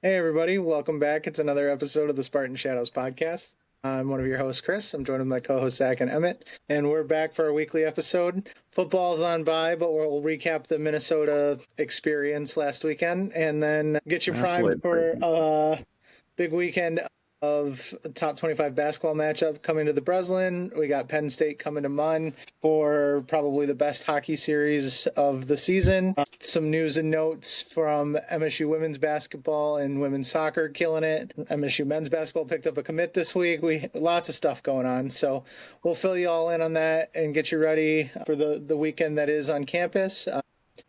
Hey, everybody, welcome back. It's another episode of the Spartan Shadows podcast. I'm one of your hosts, Chris. I'm joined with my co hosts, Zack and Emmett, and we're back for our weekly episode. Football's on by, but we'll recap the Minnesota experience last weekend and then get you primed for a big weekend of top 25 basketball matchup coming to the Breslin. We got Penn State coming to Munn for probably the best hockey series of the season. Some news and notes from MSU women's basketball and women's soccer killing it. MSU men's basketball picked up a commit this week. Lots of stuff going on. So we'll fill you all in on that and get you ready for the weekend that is on campus.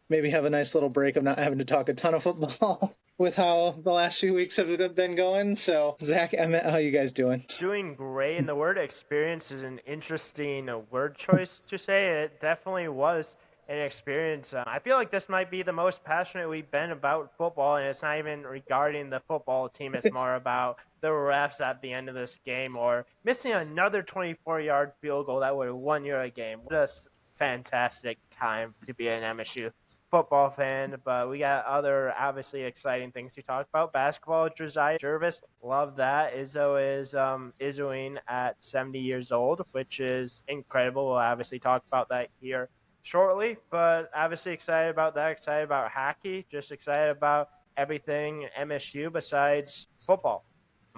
Maybe have a nice little break of not having to talk a ton of football. With how the last few weeks have been going. So, Zach, Emmett, how you guys doing? Doing great, and the word experience is an interesting word choice to say. It definitely was an experience. I feel like this might be the most passionate we've been about football, and it's not even regarding the football team. It's more about the refs at the end of this game or missing another 24-yard field goal that would have won you a game. Just fantastic time to be an MSU football fan, but we got other obviously exciting things to talk about. Basketball, Jasiah, Jervis, love that. Izzo is Izzoing at 70 years old, which is incredible. We'll obviously talk about that here shortly, but obviously excited about that, excited about hockey, just excited about everything MSU besides football.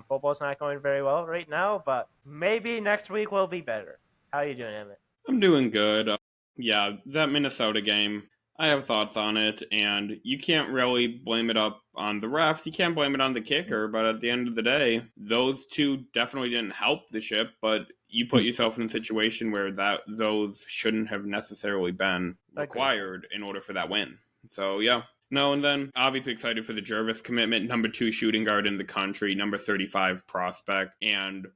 Football's not going very well right now, but maybe next week will be better. How are you doing, Emmett? I'm doing good. Yeah, that Minnesota game, I have thoughts on it, and you can't really blame it up on the refs. You can't blame it on the kicker, but at the end of the day, those two definitely didn't help the ship, but you put yourself in a situation where those shouldn't have necessarily been required in order for that win. So, yeah. No, and then obviously excited for the Jervis commitment, number 2 shooting guard in the country, number 35 prospect, and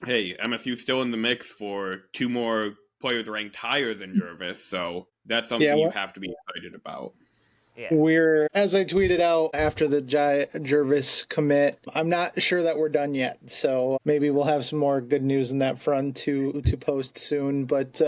hey, MSU still in the mix for 2 more players ranked higher than Jervis, so that's something you have to be excited about. Yeah. We're, as I tweeted out after the Jervis commit, I'm not sure that we're done yet. So maybe we'll have some more good news in that front to post soon. But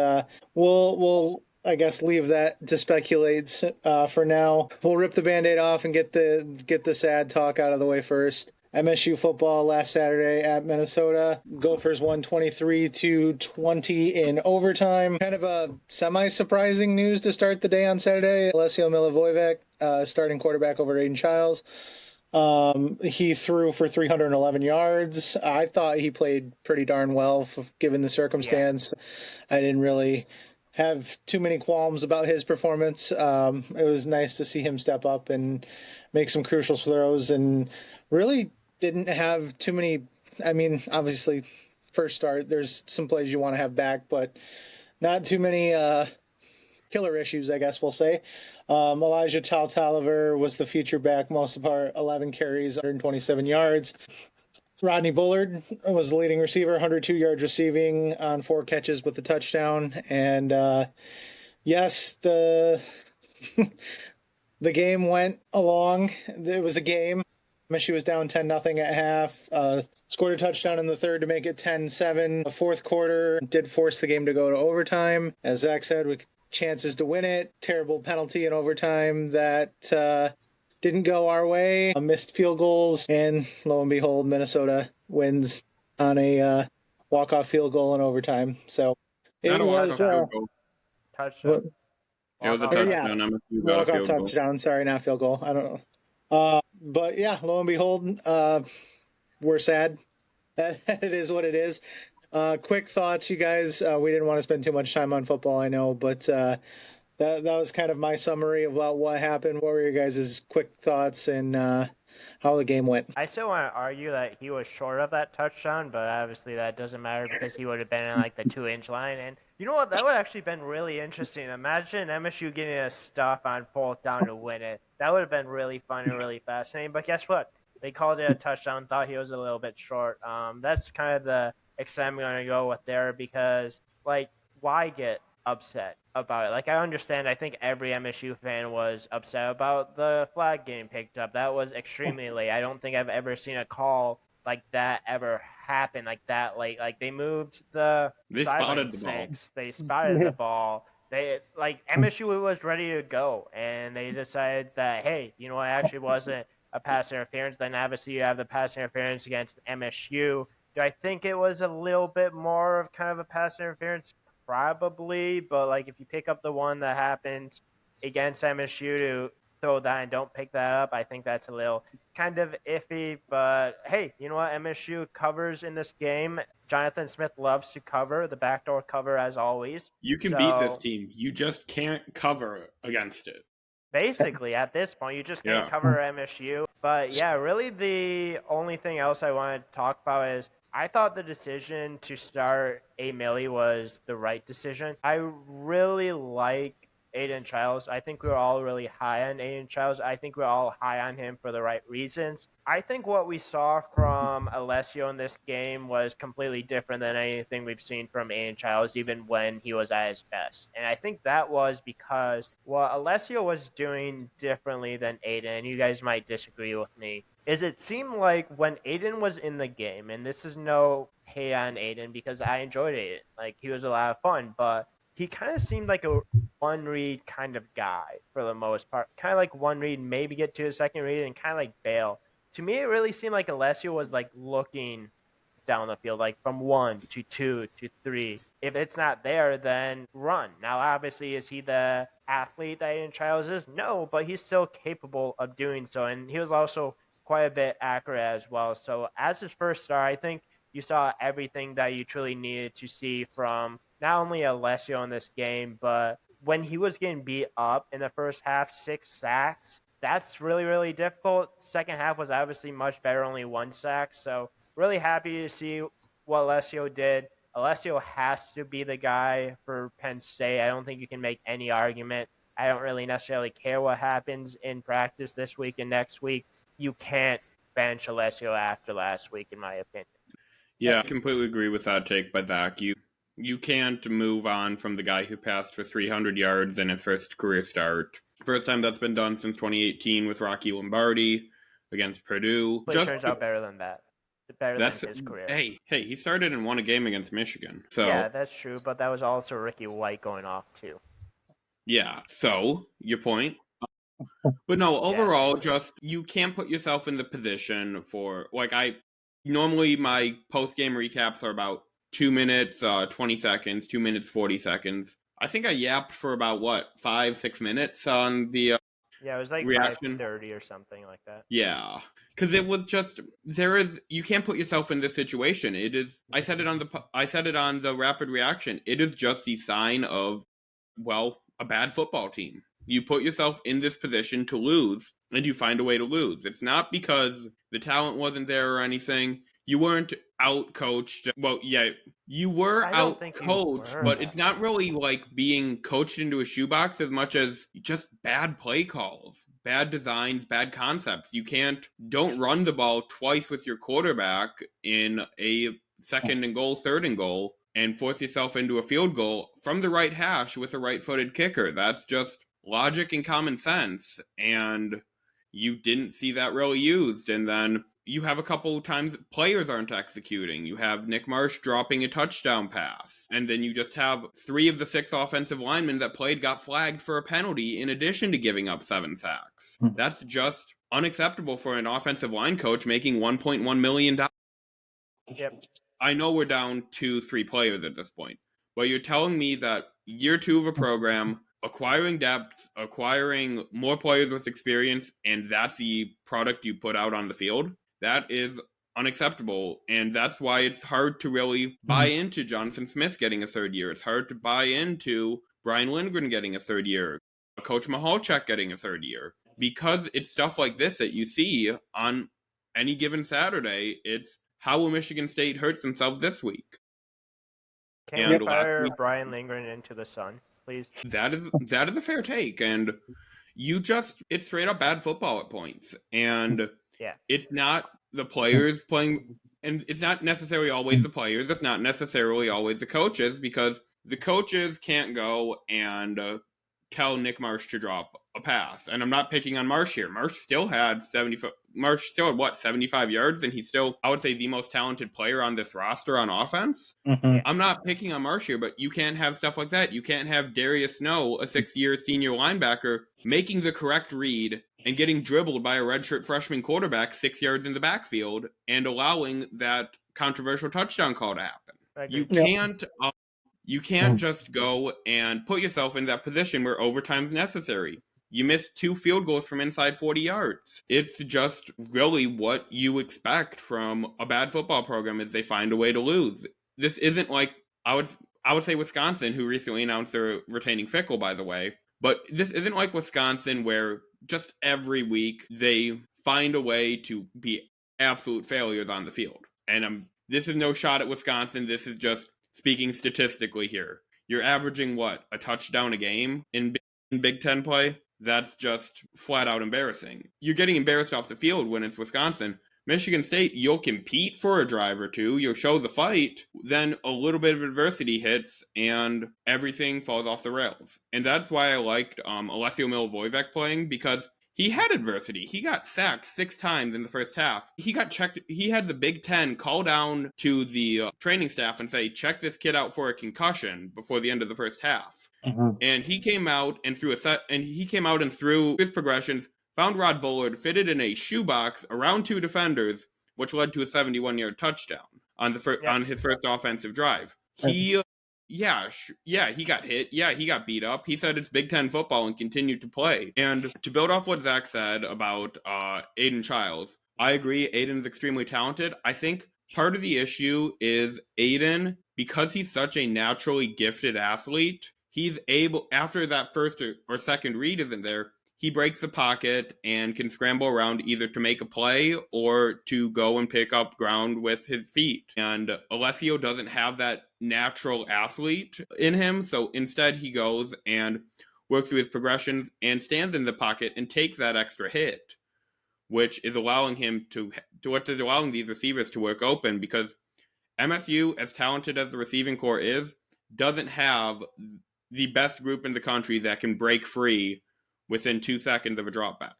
we'll I guess leave that to speculate for now. We'll rip the Band-Aid off and get the sad talk out of the way first. MSU football last Saturday at Minnesota. Gophers won 23-20 in overtime. Kind of a semi-surprising news to start the day on Saturday. Alessio Milivojevic, starting quarterback over Aiden Childs. He threw for 311 yards. I thought he played pretty darn well given the circumstance. Yeah. I didn't really have too many qualms about his performance. It was nice to see him step up and make some crucial throws and really didn't have too many. I mean, obviously, first start, there's some plays you want to have back, but not too many killer issues, I guess we'll say. Elijah Toliver was the feature back most of the part, 11 carries, 127 yards. Rodney Bullard was the leading receiver, 102 yards receiving on 4 catches with a touchdown. And yes, the game went along. It was a game. MSU was down 10-0 at half. Scored a touchdown in the third to make it 10-7. The fourth quarter did force the game to go to overtime. As Zach said, with chances to win it. Terrible penalty in overtime that didn't go our way. Missed field goals. And lo and behold, Minnesota wins on a walk-off field goal in overtime. So it was touchdown. It was a touchdown. MSU got a field goal. Touchdown. Sorry, not field goal. I don't know. But yeah, lo and behold, we're sad. It is what it is. Quick thoughts, you guys. We didn't want to spend too much time on football, I know, but that was kind of my summary about what happened. What were your guys' quick thoughts and how the game went? I still want to argue that he was short of that touchdown, but obviously that doesn't matter because he would have been in like the 2-inch line. And you know what? That would actually been really interesting. Imagine MSU getting a stuff on 4th down to win it. That would have been really fun and really fascinating. But guess what? They called it a touchdown. Thought he was a little bit short. That's kind of the extent I'm going to go with there because, like, why get upset about it? Like, I understand. I think every MSU fan was upset about the flag getting picked up. That was extremely late. I don't think I've ever seen a call like that ever happen like that late. Like, they moved the spotted the ball. They spotted the ball. They, like, MSU was ready to go, and they decided that, hey, you know what, it actually wasn't a pass interference. Then obviously you have the pass interference against MSU. Do I think it was a little bit more of kind of a pass interference? Probably, but like if you pick up the one that happened against MSU to throw that and don't pick that up, I think that's a little kind of iffy. But hey, you know what? MSU covers in this game. Jonathan Smith loves to cover, the backdoor cover as always. You can beat this team. You just can't cover against it. Basically, at this point, you just can't cover MSU. But yeah, really the only thing else I wanted to talk about is I thought the decision to start A. Millie was the right decision. I really like Aiden Childs. I think we're all really high on Aiden Childs. I think we're all high on him for the right reasons. I think what we saw from Alessio in this game was completely different than anything we've seen from Aiden Childs, even when he was at his best. And I think that was because what Alessio was doing differently than Aiden, you guys might disagree with me, is it seemed like when Aiden was in the game, and this is no hate on Aiden because I enjoyed Aiden. Like, he was a lot of fun, but he kind of seemed like a one read kind of guy for the most part. Kind of like one read, maybe get to a second read and kind of like bail. To me, it really seemed like Alessio was like looking down the field, like from 1 to 2 to 3. If it's not there, then run. Now, obviously, is he the athlete that Aiden Childs is? No, but he's still capable of doing so. And he was also quite a bit accurate as well. So as his first start, I think you saw everything that you truly needed to see from not only Alessio in this game, but when he was getting beat up in the first half, 6 sacks, that's really, really difficult. Second half was obviously much better, only 1 sack. So really happy to see what Alessio did. Alessio has to be the guy for Penn State. I don't think you can make any argument. I don't really necessarily care what happens in practice this week and next week. You can't bench Alessio after last week, in my opinion. Yeah, I completely agree with that take by Zack. You can't move on from the guy who passed for 300 yards in his first career start. First time that's been done since 2018 with Rocky Lombardi against Purdue. But it turns out better than that. Better than his career. Hey, he started and won a game against Michigan. So yeah, that's true, but that was also Ricky White going off too. Yeah, so your point. But no, overall, just you can't put yourself in the position for normally my post-game recaps are about 2 minutes, 20 seconds, 2 minutes, 40 seconds. I think I yapped for about 5-6 minutes on the it was like reaction. 5:30 or something like that. Yeah, because it was just you can't put yourself in this situation. It is. I said it on the rapid reaction. It is just the sign of a bad football team. You put yourself in this position to lose, and you find a way to lose. It's not because the talent wasn't there or anything. You weren't out-coached. Well, yeah, you were out-coached, but it's not really like being coached into a shoebox as much as just bad play calls, bad designs, bad concepts. Don't run the ball twice with your quarterback in a second and goal, third and goal, and force yourself into a field goal from the right hash with a right-footed kicker. That's just logic and common sense, and you didn't see that really used. And then you have a couple of times players aren't executing. You have Nick Marsh dropping a touchdown pass, and then you just have 3 of the 6 offensive linemen that played got flagged for a penalty in addition to giving up 7 sacks. That's just unacceptable for an offensive line coach making $1.1 million. Yep. I know we're down 2-3 players at this point, but you're telling me that year 2 of a program, acquiring depth, acquiring more players with experience, and that's the product you put out on the field? That is unacceptable, and that's why it's hard to really buy into Jonathan Smith getting a 3rd year. It's hard to buy into Brian Lindgren getting a 3rd year, Coach Mahalchuk getting a 3rd year, because it's stuff like this that you see on any given Saturday. It's how will Michigan State hurt themselves this week? Can we fire Brian Lindgren into the sun, please? That is a fair take, and it's straight up bad football at points, and it's not the players playing, and it's not necessarily always the players. It's not necessarily always the coaches, because the coaches can't go and tell Nick Marsh to drop a pass. And I'm not picking on Marsh here. Marsh still had 75 yards, and he's still, I would say, the most talented player on this roster on offense. Mm-hmm. I'm not picking on Marsh here, but you can't have stuff like that. You can't have Darius Snow, a 6-year senior linebacker, making the correct read and getting dribbled by a redshirt freshman quarterback 6 yards in the backfield and allowing that controversial touchdown call to happen. You can't just go and put yourself in that position where overtime is necessary. You missed 2 field goals from inside 40 yards. It's just really what you expect from a bad football program is they find a way to lose. This isn't like, I would say Wisconsin, who recently announced they're retaining Fickle, by the way, but this isn't like Wisconsin where just every week they find a way to be absolute failures on the field. And this is no shot at Wisconsin. This is just speaking statistically here. You're averaging, what, a touchdown a game in Big Ten play? That's just flat out embarrassing. You're getting embarrassed off the field when it's Wisconsin. Michigan State, you'll compete for a drive or two, you'll show the fight, then a little bit of adversity hits, and everything falls off the rails. And that's why I liked Alessio Milivojevic playing, because he had adversity. He got sacked 6 times in the first half. He got checked. He had the Big Ten call down to the training staff and say, check this kid out for a concussion before the end of the first half. Mm-hmm. And he came out and threw his progressions, found Rod Bullard, fitted in a shoebox around 2 defenders, which led to a 71-yard touchdown on his first offensive drive. He got hit. Yeah, he got beat up. He said it's Big Ten football and continued to play. And to build off what Zack said about Aiden Childs, I agree. Aiden's extremely talented. I think part of the issue is Aiden, because he's such a naturally gifted athlete, he's able, after that first or second read isn't there, he breaks the pocket and can scramble around either to make a play or to go and pick up ground with his feet. And Alessio doesn't have that natural athlete in him, so instead he goes and works through his progressions and stands in the pocket and takes that extra hit, which is allowing him allowing these receivers to work open, because MSU, as talented as the receiving core is, doesn't have the best group in the country that can break free within 2 seconds of a drop back.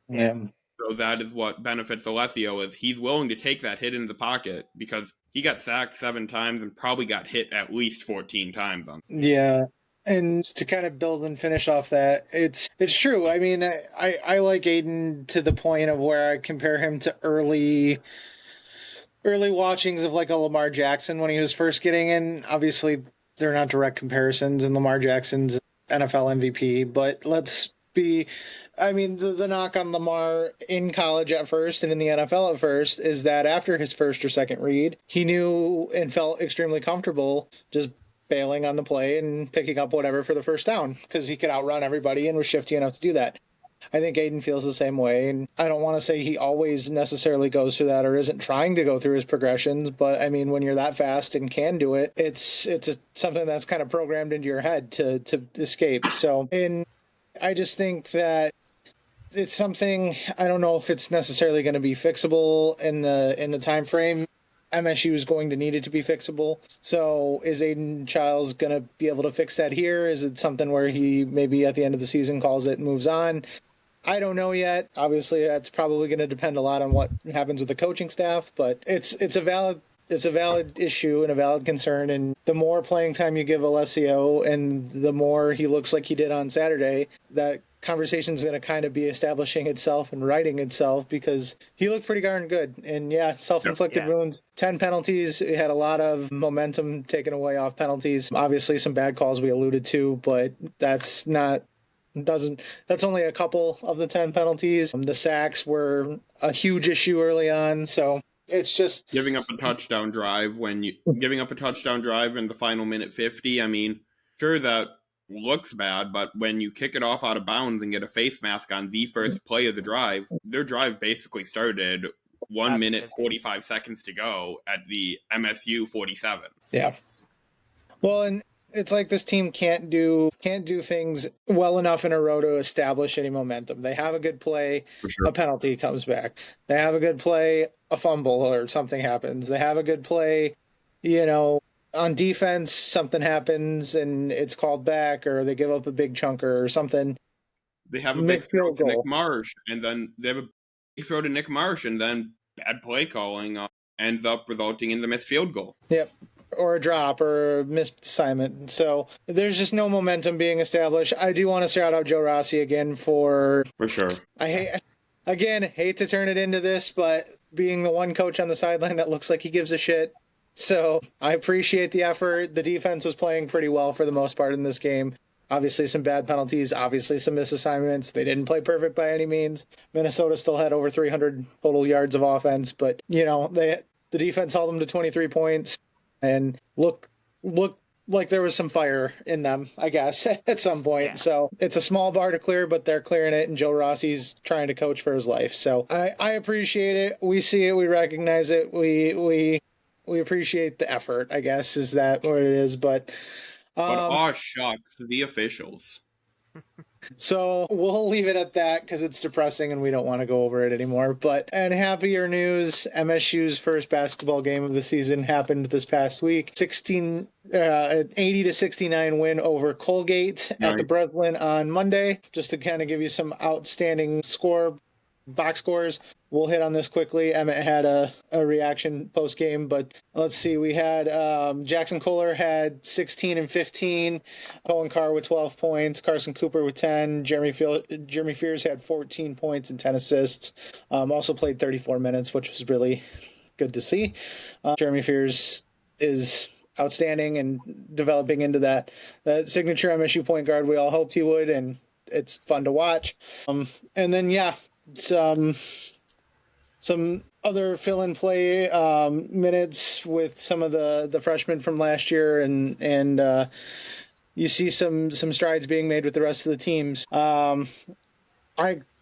Yeah. So that is what benefits Alessio, is he's willing to take that hit in the pocket, because he got sacked 7 times and probably got hit at least 14 times on. Yeah. And to kind of build and finish off that, it's true. I mean, I like Aiden to the point of where I compare him to early watchings of like a Lamar Jackson when he was first getting in. Obviously, they're not direct comparisons, and Lamar Jackson's NFL MVP, but the knock on Lamar in college at first and in the NFL at first is that after his first or second read, he knew and felt extremely comfortable just bailing on the play and picking up whatever for the first down, because he could outrun everybody and was shifty enough to do that. I think Aiden feels the same way, and I don't want to say he always necessarily goes through that or isn't trying to go through his progressions, but I mean, when you're that fast and can do it, it's something that's kind of programmed into your head to escape. So, and I just think that it's something, I don't know if it's necessarily going to be fixable in the time frame. MSU is going to need it to be fixable. So is Aiden Childs going to be able to fix that here? Is it something where he maybe at the end of the season calls it and moves on? I don't know yet. Obviously, that's probably going to depend a lot on what happens with the coaching staff, but it's a valid issue and a valid concern. And the more playing time you give Alessio and the more he looks like he did on Saturday, that conversation is going to kind of be establishing itself and writing itself, because he looked pretty darn good. And yeah, self-inflicted wounds, 10 penalties. He had a lot of momentum taken away off penalties. Obviously, some bad calls we alluded to, but that's only a couple of the 10 penalties. The sacks were a huge issue early on, so it's just giving up a touchdown drive in the final minute 50. I mean, sure, that looks bad, but when you kick it off out of bounds and get a face mask on the first play of the drive, their drive basically started 1 minute 45 seconds to go at the MSU 47. Yeah. Well, and it's like this team can't do things well enough in a row to establish any momentum. They have a good play, a penalty comes back. They have a good play, a fumble or something happens. They have a good play, on defense, something happens and it's called back, or they give up a big chunker or something. they have a big Missed throw field to Nick goal. Marsh, and then they have a big throw to Nick Marsh, and then bad play calling ends up resulting in the missed field goal. Yep. Or a drop or a missed assignment. So there's just no momentum being established. I do want to shout out Joe Rossi again for sure. Hate to turn it into this, but being the one coach on the sideline that looks like he gives a shit. So I appreciate the effort. The defense was playing pretty well for the most part in this game. Obviously some bad penalties, obviously some misassignments. They didn't play perfect by any means. Minnesota still had over 300 total yards of offense, but the defense held them to 23 points and looked like there was some fire in them, I guess, at some point. Yeah. So it's a small bar to clear, but they're clearing it, and Joe Rossi's trying to coach for his life. So I appreciate it. We see it. We recognize it. We appreciate the effort, I guess, is that what it is. But shucks, the officials. So we'll leave it at that because it's depressing and we don't want to go over it anymore. But in happier news, MSU's first basketball game of the season happened this past week. 80-69 win over Colgate at the Breslin on Monday. Just to kind of give you some outstanding box scores. We'll hit on this quickly. Emmett had a reaction post game, but let's see. We had Jackson Kohler had 16 and 15, Owen Carr with 12 points, Carson Cooper with 10, Jeremy Fears had 14 points and 10 assists. Also played 34 minutes, which was really good to see. Jeremy Fears is outstanding and developing into that signature MSU point guard we all hoped he would, and it's fun to watch. And then some other fill-and-play minutes with some of the freshmen from last year, and you see some strides being made with the rest of the teams. I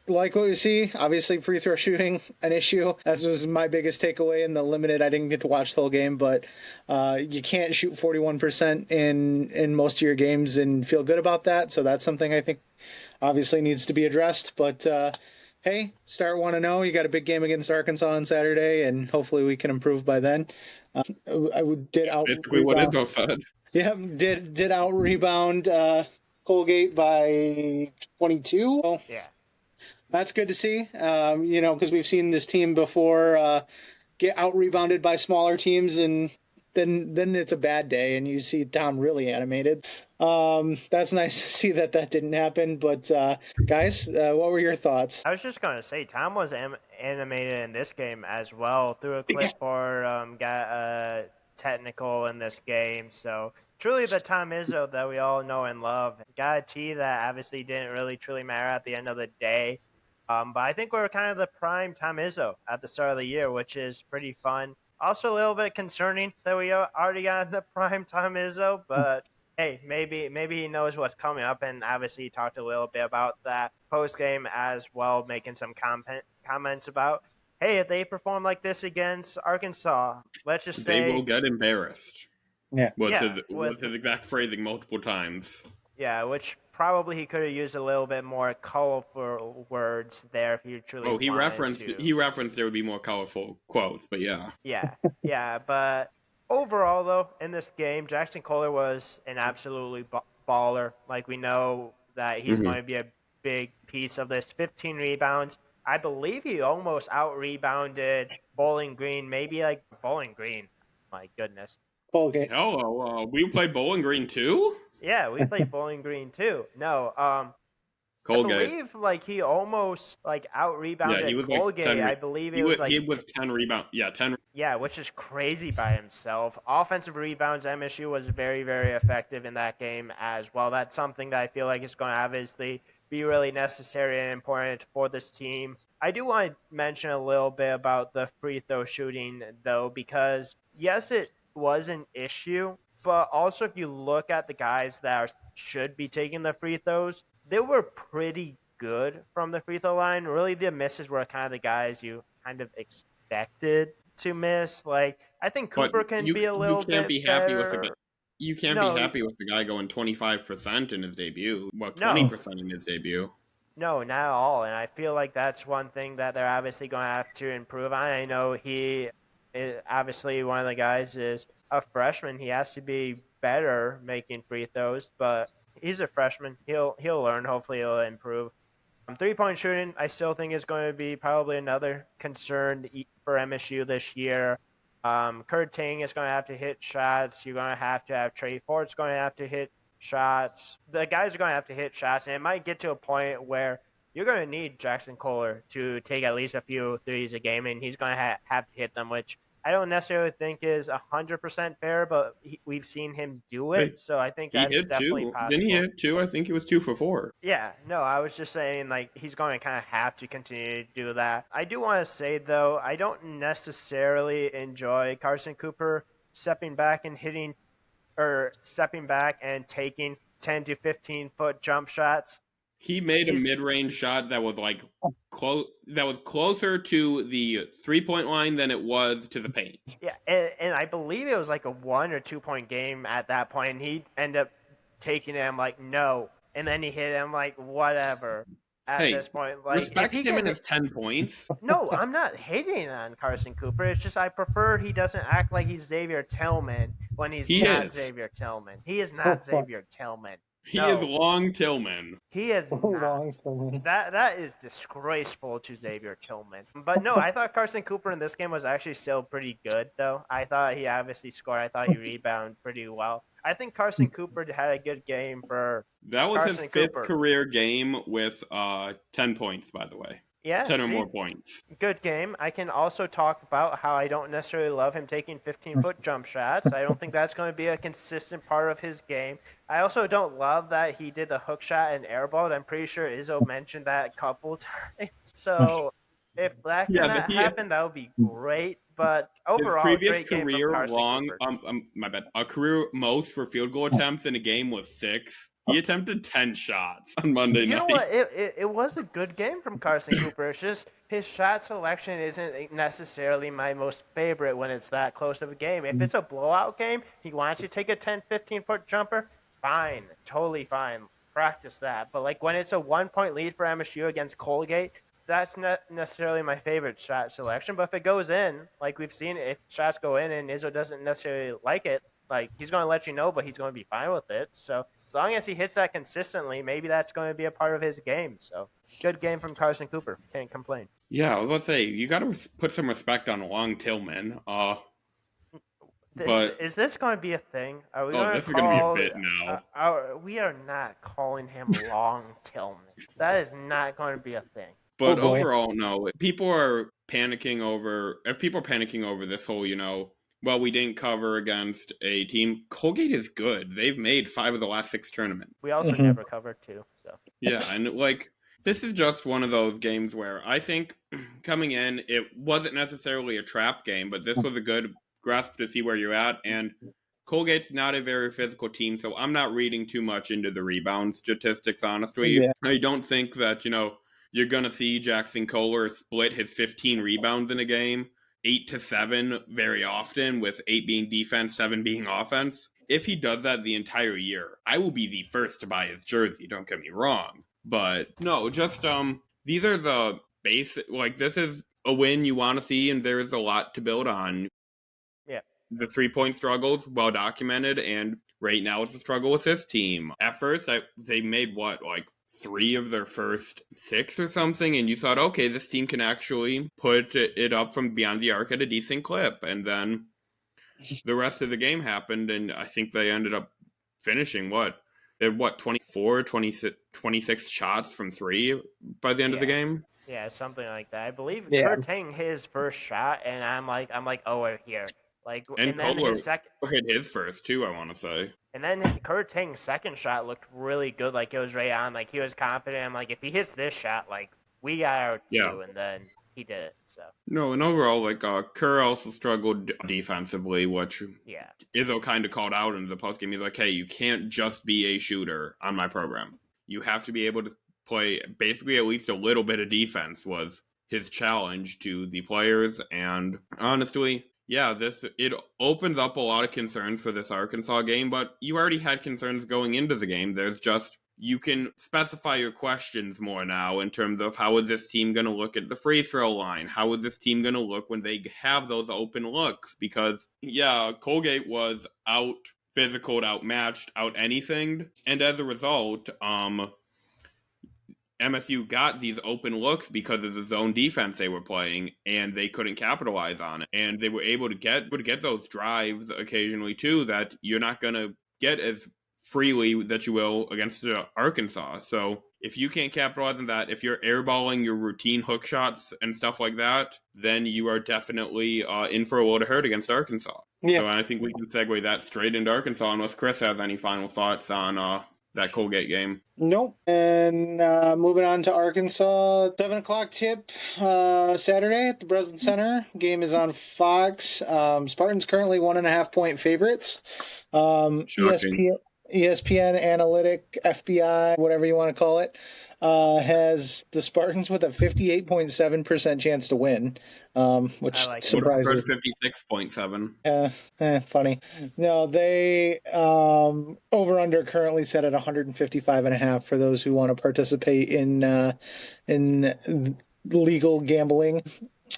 like what you see. Obviously, free throw shooting, an issue. That was my biggest takeaway in the limited. I didn't get to watch the whole game, but you can't shoot 41% in most of your games and feel good about that. So that's something I think obviously needs to be addressed. But hey, start 1-0. You got a big game against Arkansas on Saturday, and hopefully we can improve by then. Did out rebound Colgate by 22. Yeah, that's good to see. Because we've seen this team before get out rebounded by smaller teams, and then it's a bad day, and you see Tom really animated. That's nice to see that didn't happen. But guys, what were your thoughts? I was just gonna say Tom was animated in this game as well. Through a clipboard, got a technical in this game. So truly the Tom Izzo that we all know and love. Got a T that obviously didn't really truly matter at the end of the day. But I think we're kind of the prime Tom Izzo at the start of the year, which is pretty fun. Also a little bit concerning that we already got the prime Tom Izzo, but hey, maybe he knows what's coming up, and obviously he talked a little bit about that post game as well, making some comments about, hey, if they perform like this against Arkansas, let's just say they will get embarrassed. Yeah, was his exact phrasing multiple times. Yeah, which probably he could have used a little bit more colorful words there if he truly. Oh, he referenced there would be more colorful quotes, but yeah. Yeah, but overall though, in this game, Jackson Kohler was an absolutely baller. Like, we know that he's going to be a big piece of this. 15 rebounds. I believe he almost out rebounded Bowling Green. Maybe like Bowling Green. My goodness. Colgate. Hello, we played Bowling Green too? Yeah, we played Bowling Green too. No, Colgate. I believe like he almost like out rebounded Colgate. Like I believe it was like he was 10 rebounds. Yeah, 10. Yeah, which is crazy by himself. Offensive rebounds, MSU was very, very effective in that game as well. That's something that I feel like is going to obviously be really necessary and important for this team. I do want to mention a little bit about the free throw shooting though, because yes, it was an issue, but also if you look at the guys that should be taking the free throws, they were pretty good from the free throw line. Really, the misses were kind of the guys you kind of expected to miss. Like, I think Cooper can be a little bit better. You can't be happy with the guy going 25% in his debut. Well, 20% in his debut. No, not at all. And I feel like that's one thing that they're obviously going to have to improve on. I know obviously one of the guys is a freshman. He has to be better making free throws, but he's a freshman. He'll learn. Hopefully he'll improve. 3-point shooting, I still think is going to be probably another concern for MSU this year. Kurt Ting is going to have to hit shots. You're going to have Trey Fort's going to have to hit shots. The guys are going to have to hit shots, and it might get to a point where you're going to need Jackson Kohler to take at least a few threes a game, and he's going to have to hit them, which I don't necessarily think is 100% fair, but we've seen him do Wait, it, so I think he that's hit definitely two. Didn't he possible. hit two? I think he was 2 for 4. Yeah, no, I was just saying, like, he's going to kind of have to continue to do that. I do want to say, though, I don't necessarily enjoy Carson Cooper stepping back and hitting, or stepping back and taking 10 to 15-foot jump shots. He made a He's, mid-range shot that was like that was closer to the 3-point line than it was to the paint. yeah, and I believe it was like a 1 or 2 point game at that point, and he ended up taking it. I'm like, no. And then he hit him, like, whatever. At Hey, this point, like, if respect he him can in his 10 points. No, I'm not hating on Carson Cooper. It's just I prefer he doesn't act like he's Xavier Tillman when he's He not is. Xavier Tillman. He is not Xavier Tillman. He No, is Long Tillman. he is not. Long Tillman. That is disgraceful to Xavier Tillman. But no, I thought Carson Cooper in this game was actually still pretty good, though. I thought he obviously scored. I thought he rebounded pretty well. I think Carson Cooper had a good game for That was Carson his 5th Cooper. career game with 10 points, by the way. Yeah, 10 or see? more points. Good game. I can also talk about how I don't necessarily love him taking 15-foot jump shots. I don't think that's going to be a consistent part of his game. I also don't love that he did the hook shot and airballed. I'm pretty sure Izzo mentioned that a couple times. So if that can happen, that would be great. But overall, his previous great game from career Carson long, Cooper. my bad. A career most for field goal attempts in a game was 6. He attempted 10 shots on Monday night. You know what? It was a good game from Carson Cooper. It's just his shot selection isn't necessarily my most favorite when it's that close of a game. If it's a blowout game, he wants you to take a 10, 15-foot jumper, fine. Totally fine. Practice that. But like when it's a 1-point lead for MSU against Colgate, that's not necessarily my favorite shot selection. But if it goes in, like we've seen, if shots go in and Izzo doesn't necessarily like it, like he's going to let you know, but he's going to be fine with it. So as long as he hits that consistently, maybe that's going to be a part of his game. So good game from Carson Cooper. Can't complain. Yeah, I was going to say, you got to put some respect on Long Tillman. But is this going to be a thing? Are we this is going to be a bit now. We are not calling him Long Tillman. That is not going to be a thing. But overall, no. If people are panicking over this whole, well, we didn't cover against a team. Colgate is good. They've made 5 of the last 6 tournaments. We also never covered 2. So yeah, and this is just one of those games where I think coming in, it wasn't necessarily a trap game, but this was a good grasp to see where you're at. And Colgate's not a very physical team, so I'm not reading too much into the rebound statistics, honestly. Yeah. I don't think that, you're going to see Jackson Kohler split his 15 rebounds in a game 8 to 7 very often, with 8 being defense, 7 being offense. If he does that the entire year, I will be the first to buy his jersey, don't get me wrong. But no, just these are the basic, this is a win you want to see, and there is a lot to build on. Yeah. The 3-point struggles, well documented, and right now it's a struggle with this team. At first, they made 3 of their first 6 or something, and you thought, okay, this team can actually put it up from beyond the arc at a decent clip. And then the rest of the game happened, and I think they ended up finishing 24, 26 shots from 3 by the end of the game? Yeah, something like that. I believe Kurt Ting his first shot, and I'm like, oh, we're here. And then his second hit his first too, I want to say. And then Kurt Ting's second shot looked really good. It was right on. He was confident. I'm like, if he hits this shot, we got our 2, and then he did it. So no, and overall, Kerr also struggled defensively, which Izzo kind of called out in the postgame. He's like, hey, you can't just be a shooter on my program. You have to be able to play basically at least a little bit of defense, was his challenge to the players. And honestly, yeah, it opens up a lot of concerns for this Arkansas game, but you already had concerns going into the game. There's just, you can specify your questions more now in terms of how is this team going to look at the free throw line? How is this team going to look when they have those open looks? Because, Colgate was out physical, outmatched, out anything, and as a result, MSU got these open looks because of the zone defense they were playing, and they couldn't capitalize on it. And they were able to get those drives occasionally too that you're not going to get as freely that you will against Arkansas. So if you can't capitalize on that, if you're airballing your routine hook shots and stuff like that, then you are definitely in for a load of hurt against Arkansas. Yeah. So I think we can segue that straight into Arkansas unless Chris has any final thoughts on that Colgate game. Nope. And moving on to Arkansas, 7:00 tip Saturday at the Breslin Center. Game is on Fox. Spartans currently 1.5-point favorites. ESPN Analytic, FBI, whatever you want to call it, has the Spartans with a 58.7% chance to win, which surprises. 56.7. Funny. No, they over/under currently set at 155.5 for those who want to participate in legal gambling.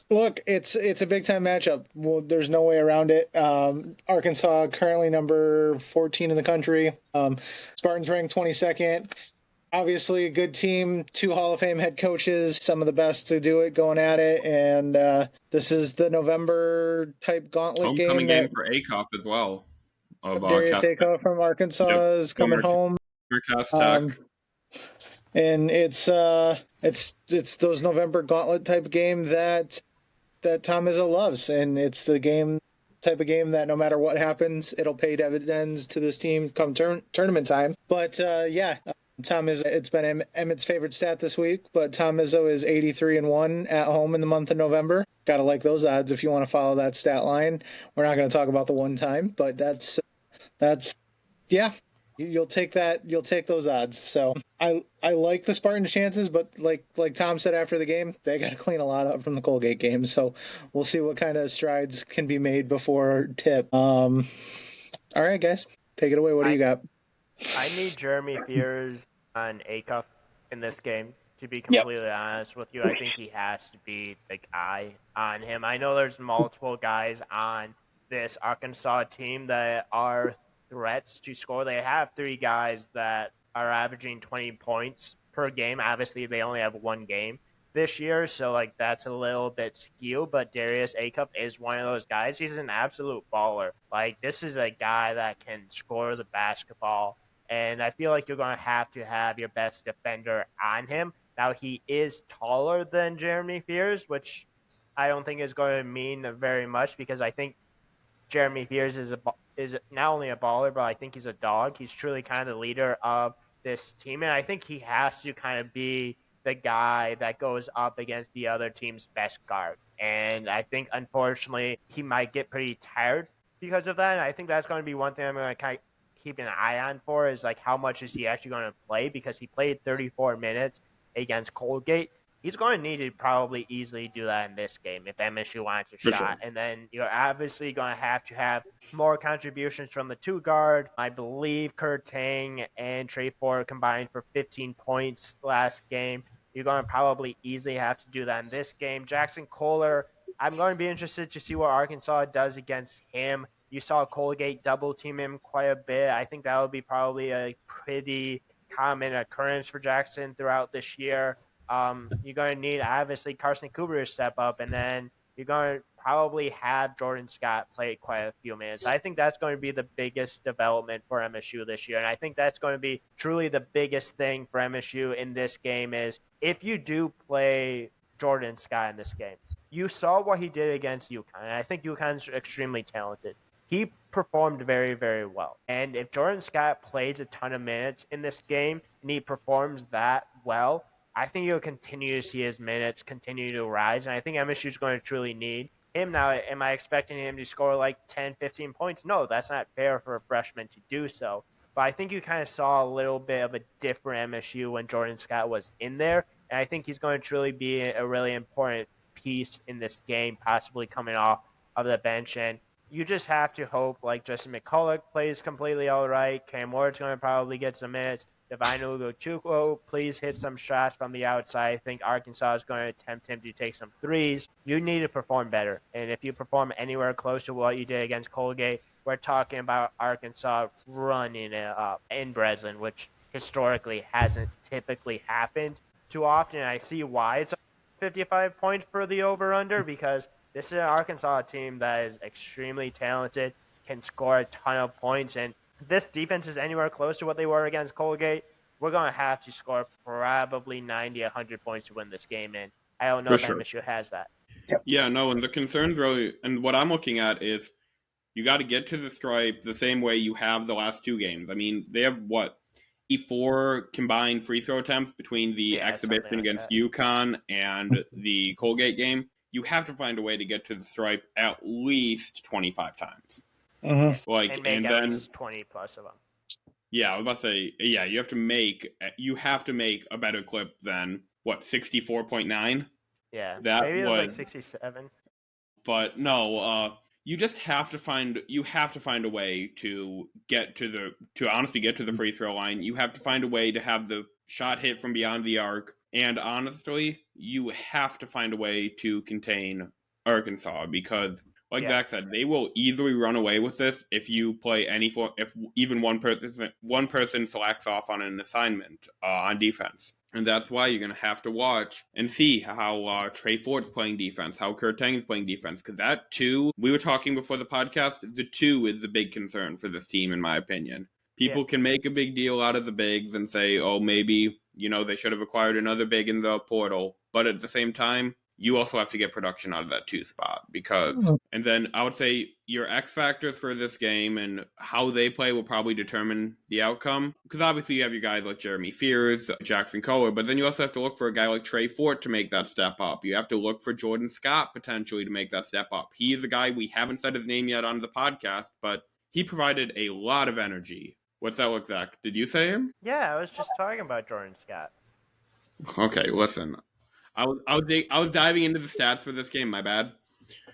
Look, it's a big time matchup. Well, there's no way around it. Arkansas currently number 14 in the country. Spartans ranked 22nd. Obviously, a good team, 2 Hall of Fame head coaches, some of the best to do it, going at it. And this is the November type gauntlet game. Homecoming game for ACOF as well. Darius ACOF from Arkansas is coming home. And it's those November gauntlet type game that Tom Izzo loves, and it's the type of game that no matter what happens, it'll pay dividends to this team come tournament time. But Tom Izzo, it's been Emmett's favorite stat this week, but Tom Izzo is 83-1 at home in the month of November. Gotta like those odds if you want to follow that stat line. We're not going to talk about the one time, but that's You'll take that. You'll take those odds. So I like the Spartans' chances, but like Tom said after the game, they got to clean a lot up from the Colgate game. So we'll see what kind of strides can be made before tip. All right, guys, take it away. What do you got? I need Jeremy Fears on ACUF in this game. To be completely honest with you, I think he has to be the guy on him. I know there's multiple guys on this Arkansas team that are threats to score. They have 3 guys that are averaging 20 points per game. Obviously, they only have 1 game this year, so that's a little bit skew, but Darius ACUF is one of those guys. He's an absolute baller. This is a guy that can score the basketball, and I feel like you're going to have your best defender on him. Now, he is taller than Jeremy Fears, which I don't think is going to mean very much, because I think Jeremy Fears is not only a baller, but I think he's a dog. He's truly kind of the leader of this team, and I think he has to kind of be the guy that goes up against the other team's best guard. And I think, unfortunately, he might get pretty tired because of that, and I think that's going to be one thing I'm going to kind of keep an eye on for, is how much is he actually going to play, because he played 34 minutes against Colgate. He's going to need to probably easily do that in this game if MSU wants a shot. Sure. And then you're obviously going to have more contributions from the 2 guard. I believe Kurt Tang and Trey Ford combined for 15 points last game. You're going to probably easily have to do that in this game. Jackson Kohler, I'm going to be interested to see what Arkansas does against him. You saw Colgate double team him quite a bit. I think that would be probably a pretty common occurrence for Jackson throughout this year. You're going to need, obviously, Carson Cooper to step up, and then you're going to probably have Jordan Scott play quite a few minutes. I think that's going to be the biggest development for MSU this year, and I think that's going to be truly the biggest thing for MSU in this game is if you do play Jordan Scott in this game. You saw what he did against UConn, and I think UConn's extremely talented. He performed very, very well. And if Jordan Scott plays a ton of minutes in this game and he performs that well, I think you'll continue to see his minutes continue to rise, and I think MSU is going to truly need him. Now, am I expecting him to score 10, 15 points? No, that's not fair for a freshman to do so. But I think you kind of saw a little bit of a different MSU when Jordan Scott was in there, and I think he's going to truly be a really important piece in this game, possibly coming off of the bench. And you just have to hope Justin McCulloch plays completely all right. Cam Ward's going to probably get some minutes. Divine Ugochukwu, please hit some shots from the outside. I think Arkansas is going to attempt him to take some threes. You need to perform better. And if you perform anywhere close to what you did against Colgate, we're talking about Arkansas running it up in Breslin, which historically hasn't typically happened too often. I see why it's 55 points for the over-under, because this is an Arkansas team that is extremely talented, can score a ton of points, and if this defense is anywhere close to what they were against Colgate, we're going to have to score probably 90, 100 points to win this game, and I don't know For if sure. MSU has that. Yeah, no, and the concerns really, and what I'm looking at is you got to get to the stripe the same way you have the last two games. I mean, they have what? 4 combined free throw attempts between the exhibition like against that. UConn and the Colgate game. You have to find a way to get to the stripe at least 25 times. Mm-hmm. And make at least 20 plus of them. Yeah, I was about to say, yeah, you have to make a better clip than, what, 64.9? Yeah, That maybe it was like was 67. But no, you just have to find a way to honestly get to the free throw line. You have to find a way to have the shot hit from beyond the arc, and honestly, you have to find a way to contain Arkansas, because like Zack said, they will easily run away with this if you play if even one person slacks off on an assignment on defense. And that's why you're going to have to watch and see how Trey Ford's playing defense, how Kurt Tang's playing defense. Because that, too, we were talking before the podcast, the 2 is the big concern for this team, in my opinion. People can make a big deal out of the bigs and say, oh, maybe, they should have acquired another big in the portal. But at the same time, you also have to get production out of that 2 spot, because, and then I would say your X factors for this game and how they play will probably determine the outcome, because obviously you have your guys like Jeremy Fears, Jackson Kohler, but then you also have to look for a guy like Trey Fort to make that step up. You have to look for Jordan Scott potentially to make that step up. He is a guy, we haven't said his name yet on the podcast, but he provided a lot of energy. What's that look, Zach? Did you say him? Yeah, I was just talking about Jordan Scott. Okay, listen. I was diving into the stats for this game, my bad.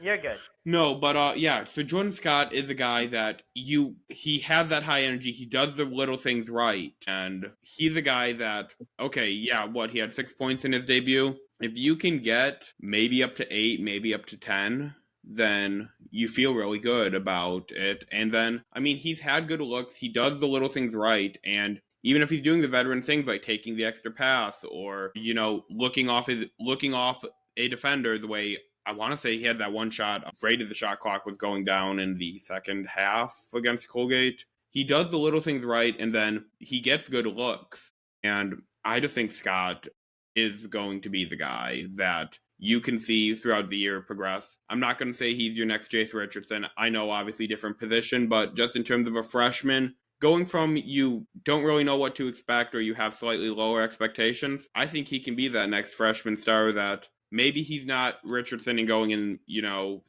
You're good. No, but yeah, so Jordan Scott is a guy that he has that high energy, he does the little things right, and he's a guy that, okay, yeah, he had 6 points in his debut. If you can get maybe up to 8, maybe up to 10, then you feel really good about it. And then, I mean, he's had good looks, he does the little things right, and even if he's doing the veteran things like taking the extra pass or, looking off a defender the way, I want to say he had that one shot right as the shot clock was going down in the second half against Colgate. He does the little things right, and then he gets good looks. And I just think Scott is going to be the guy that you can see throughout the year progress. I'm not going to say he's your next Jace Richardson. I know, obviously, different position, but just in terms of a freshman, going from you don't really know what to expect or you have slightly lower expectations, I think he can be that next freshman star that maybe he's not Richardson and going in,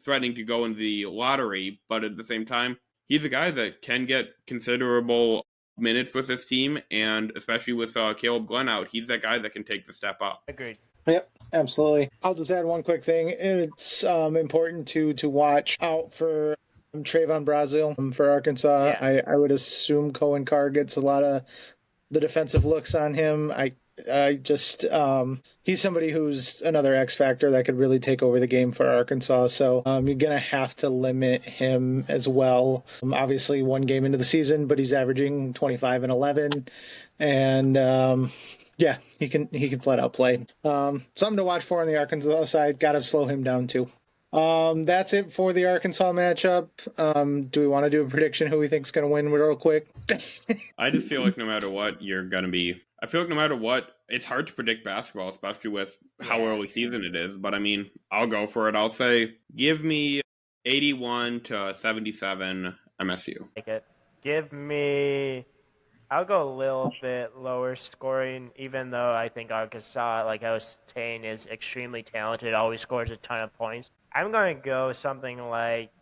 threatening to go in the lottery, but at the same time, he's a guy that can get considerable minutes with this team, and especially with Caleb Glenn out, he's that guy that can take the step up. Agreed. Yep, absolutely. I'll just add one quick thing. It's important to watch out for Trayvon Brazil for Arkansas. Yeah. I would assume Cohen Carr gets a lot of the defensive looks on him. I just he's somebody who's another X factor that could really take over the game for Arkansas. So you're gonna have to limit him as well. Obviously, 1 game into the season, but he's averaging 25 and 11, and yeah, he can flat out play. Something to watch for on the Arkansas side. Got to slow him down too. That's it for the Arkansas matchup. Do we want to do a prediction who we think is going to win real quick? I just feel like no matter what, I feel like no matter what, it's hard to predict basketball, especially with how early season it is. But I mean, I'll go for it. I'll say, give me 81-77 MSU. Take it. I'll go a little bit lower scoring, even though I think Arkansas, like I was saying, is extremely talented, always scores a ton of points. I'm going to go something like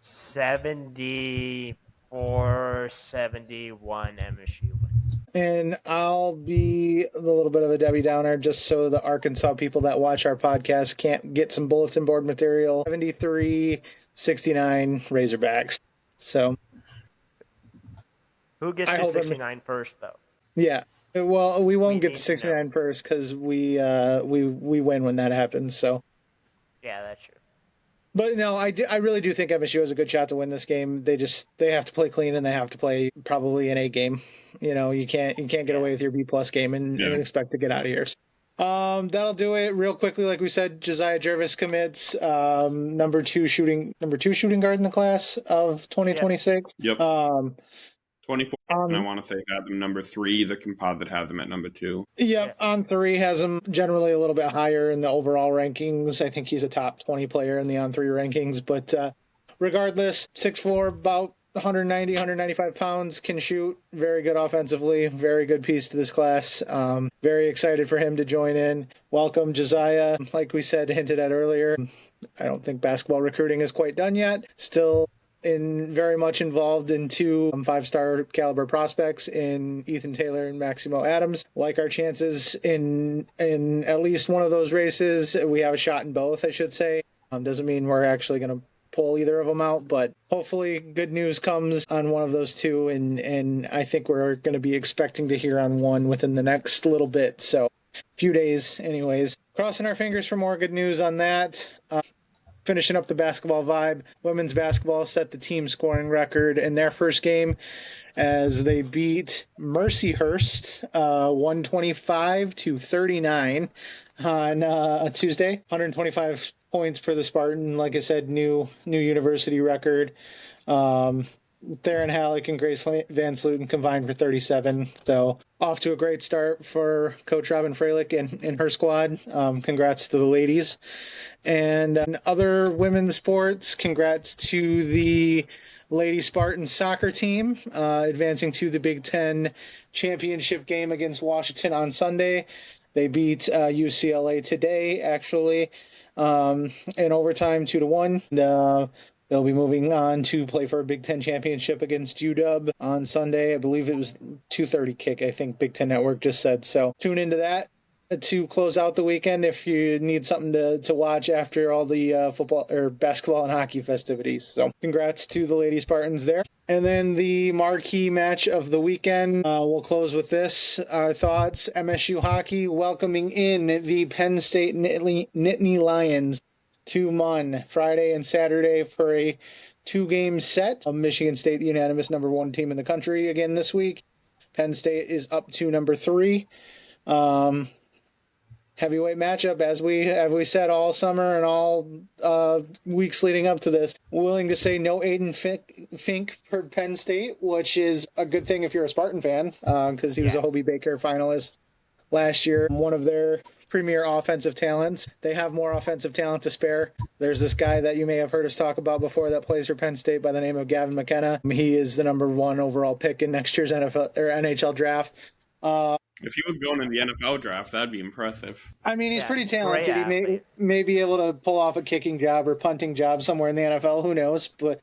74-71 MSU wins. And I'll be a little bit of a Debbie Downer just so the Arkansas people that watch our podcast can't get some bulletin board material. 73-69 Razorbacks. So who gets to 69 first, though? Yeah. Well, we won't get to 69 first because we win when that happens. So. Yeah, that's true. But no, I really do think MSU has a good shot to win this game. They have to play clean and they have to play probably an A game. You can't get away with your B+ game and expect to get out of here. That'll do it real quickly. Like we said, Jasiah Jervis commits, number two shooting guard in the class of 2026. Yep. 24. And I want to say had them number 3. The composite has them at number 2. Yep, on 3 has him generally a little bit higher in the overall rankings. I think he's a top 20 player in the on 3 rankings. But regardless, 6'4", about 190, 195 pounds, can shoot, very good offensively, very good piece to this class. Very excited for him to join in. Welcome, Jasiah. Like we said, hinted at earlier, I don't think basketball recruiting is quite done yet. Still very much involved in 2 5-star caliber prospects in Ethan Taylor and Maximo Adams. Like our chances in at least one of those races. We have a shot in both, I should say. Doesn't mean we're actually going to pull either of them out, but hopefully good news comes on one of those 2, and I think we're going to be expecting to hear on one within the next little bit, so a few days anyways. Crossing our fingers for more good news on that. Finishing up the basketball vibe, women's basketball set the team scoring record in their first game as they beat Mercyhurst 125-39 on a Tuesday. 125 points for the Spartan. Like I said, new university record. Theron Halleck and Grace Van Sluten combined for 37. So off to a great start for Coach Robin Freilich and her squad. Congrats to the ladies. And in other women's sports, congrats to the Lady Spartans soccer team, advancing to the Big Ten championship game against Washington on Sunday. They beat UCLA today, actually, in overtime 2-1. They'll be moving on to play for a Big Ten championship against UW on Sunday. I believe it was 2:30 kick, I think Big Ten Network just said. So tune into that to close out the weekend if you need something to watch after all the football or basketball and hockey festivities. So congrats to the Lady Spartans there. And then the marquee match of the weekend, we'll close with this. Our thoughts, MSU Hockey welcoming in the Penn State Nittany Lions to Munn Friday and Saturday for a 2-game set of Michigan State, the unanimous number 1 team in the country again this week. Penn State is up to number 3. Heavyweight matchup, as we said all summer and all weeks leading up to this. Willing to say no Aiden Fink for Penn State, which is a good thing if you're a Spartan fan, because he was a Hobie Baker finalist last year, one of their premier offensive talents. They have more offensive talent to spare. There's this guy that you may have heard us talk about before that plays for Penn State by the name of Gavin McKenna. He is the number 1 overall pick in next year's NFL or NHL draft. If he was going in the NFL draft, that'd be impressive. I mean, he's pretty talented. He may be able to pull off a kicking job or punting job somewhere in the NFL. Who knows? But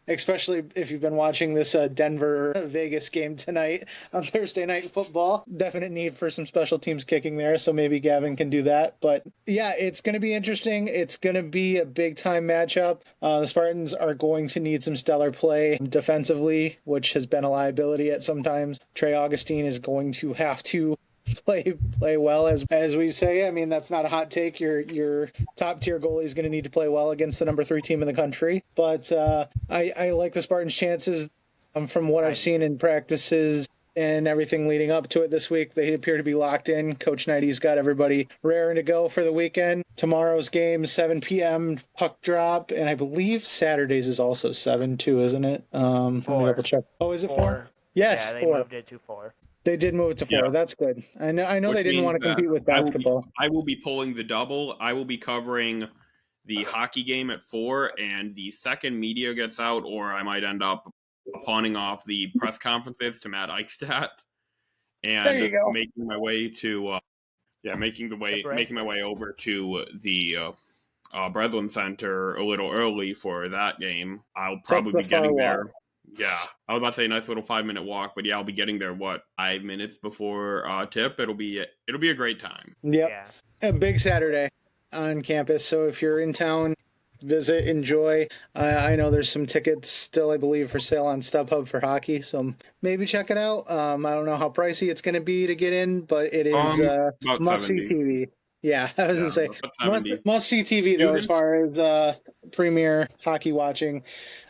especially if you've been watching this Denver-Vegas game tonight on Thursday Night Football. Definite need for some special teams kicking there, so maybe Gavin can do that. But yeah, it's going to be interesting. It's going to be a big-time matchup. The Spartans are going to need some stellar play defensively, which has been a liability at sometimes. Trey Augustine is going to have to play well, as we say. I mean, that's not a hot take. Your top tier goalie is going to need to play well against the number 3 team in the country. But I like the Spartans' chances from what I've seen in practices and everything leading up to it this week. They appear to be locked in. Coach Knighty's got everybody raring to go for the weekend. Tomorrow's game, 7 p.m. puck drop, and I believe Saturday's is also 7 too, isn't it? Let me double check. Oh, is it 4? Yes, yeah, 4. They moved it to 4. They did move it to 4. Yeah. That's good. I know Which they didn't want to compete with basketball. I will be pulling the double. I will be covering the hockey game at 4, and the second media gets out, or I might end up pawning off the press conferences to Matt Eichstadt and making my way to making my way over to the Breslin Center a little early for that game. I'll probably be getting there. Yeah, I was about to say a nice little 5-minute walk, but yeah, I'll be getting there 5 minutes before tip. It'll be a great time. Yep. Yeah. A big Saturday on campus. So if you're in town, visit, enjoy. I know there's some tickets still, I believe, for sale on StubHub for hockey, so maybe check it out. I don't know how pricey it's going to be to get in, but it is must-see TV. Yeah, I was Yeah, gonna say about must 70. must see TV though, You as far as premier hockey watching.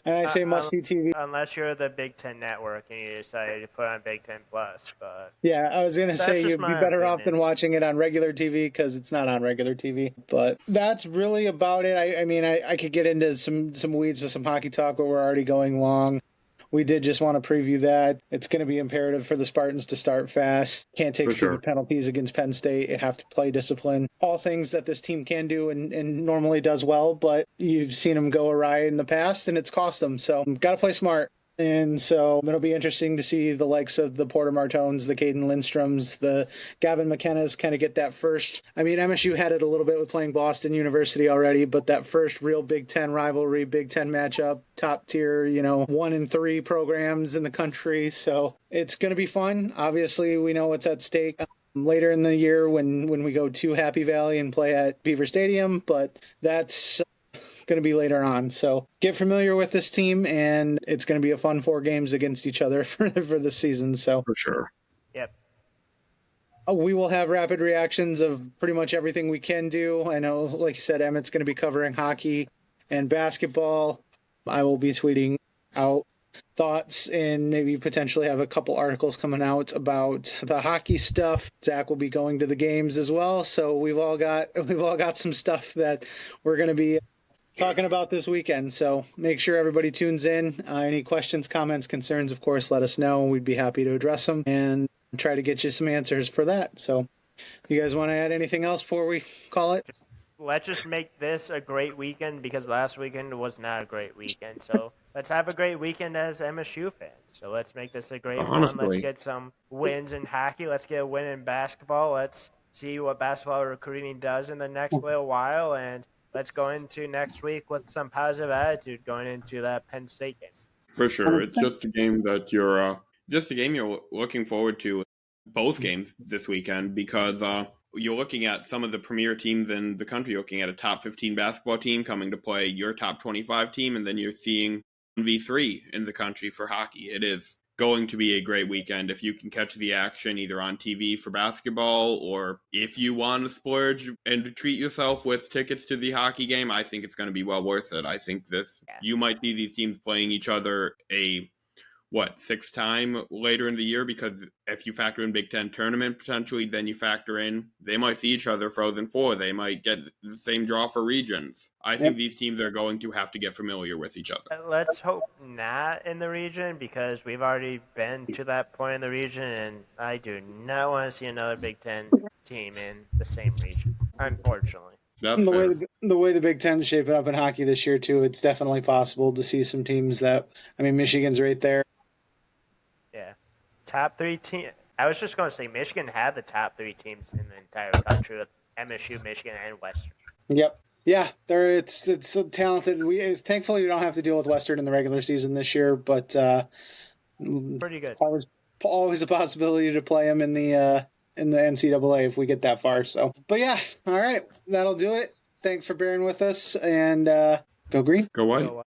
And I say must see TV. Unless you're the Big Ten Network and you decide to put on Big Ten Plus, but Yeah, I was gonna that's say just you'd be my better off than opinion. watching it on regular TV because it's not on regular TV. But that's really about it. I mean, I could get into some weeds with some hockey talk, but we're already going long. We did just want to preview that. It's going to be imperative for the Spartans to start fast. Can't take For stupid sure. penalties against Penn State. You have to play discipline. All things that this team can do and normally does well, but you've seen them go awry in the past and it's cost them. So got to play smart. And so it'll be interesting to see the likes of the Porter Martones, the Caden Lindstroms, the Gavin McKenna's kind of get that first. I mean, MSU had it a little bit with playing Boston University already, but that first real Big Ten rivalry, Big Ten matchup, top tier, 1 and 3 programs in the country. So it's going to be fun. Obviously, we know what's at stake later in the year when we go to Happy Valley and play at Beaver Stadium, but that's going to be later on. So get familiar with this team, and it's going to be a fun 4 games against each other for the season. So For sure. Yep. we will have rapid reactions of pretty much everything we can do. I know, like you said, Emmett's going to be covering hockey and basketball. I will be tweeting out thoughts and maybe potentially have a couple articles coming out about the hockey stuff. Zack will be going to the games as well. So we've all got some stuff that we're going to be talking about this weekend. So make sure everybody tunes in. Any questions, comments, concerns, of course, let us know. We'd be happy to address them and try to get you some answers for that. So you guys want to add anything else before we call it? Let's just make this a great weekend because last weekend was not a great weekend. So let's have a great weekend as MSU fans. So let's make this a great one. Let's Honestly. get some wins in hockey. Let's get a win in basketball. Let's see what basketball recruiting does in the next little while. And let's go into next week with some positive attitude going into that Penn State game. For sure. It's just a game that you're looking forward to, both games this weekend, because you're looking at some of the premier teams in the country. You're looking at a top 15 basketball team coming to play your top 25 team, and then you're seeing 1v3 in the country for hockey. It is going to be a great weekend if you can catch the action either on TV for basketball, or if you want to splurge and treat yourself with tickets to the hockey game. I think it's going to be well worth it. I think you might see these teams playing each other sixth time later in the year, because if you factor in Big Ten tournament potentially, then you factor in they might see each other Frozen Four. They might get the same draw for regions. I think these teams are going to have to get familiar with each other. Let's hope not in the region because we've already been to that point in the region, and I do not want to see another Big Ten team in the same region, unfortunately. That's fair. The way the Big Ten's shaping up in hockey this year too, it's definitely possible to see some teams that, I mean, Michigan's right there. Yeah. Top 3 team. I was just going to say Michigan had the top 3 teams in the entire country with MSU, Michigan, and Western. Yep. Yeah, it's so talented. Thankfully we don't have to deal with Western in the regular season this year, but Pretty good. Always a possibility to play them in the NCAA if we get that far. So, but yeah, all right, that'll do it. Thanks for bearing with us, and go Green. Go White.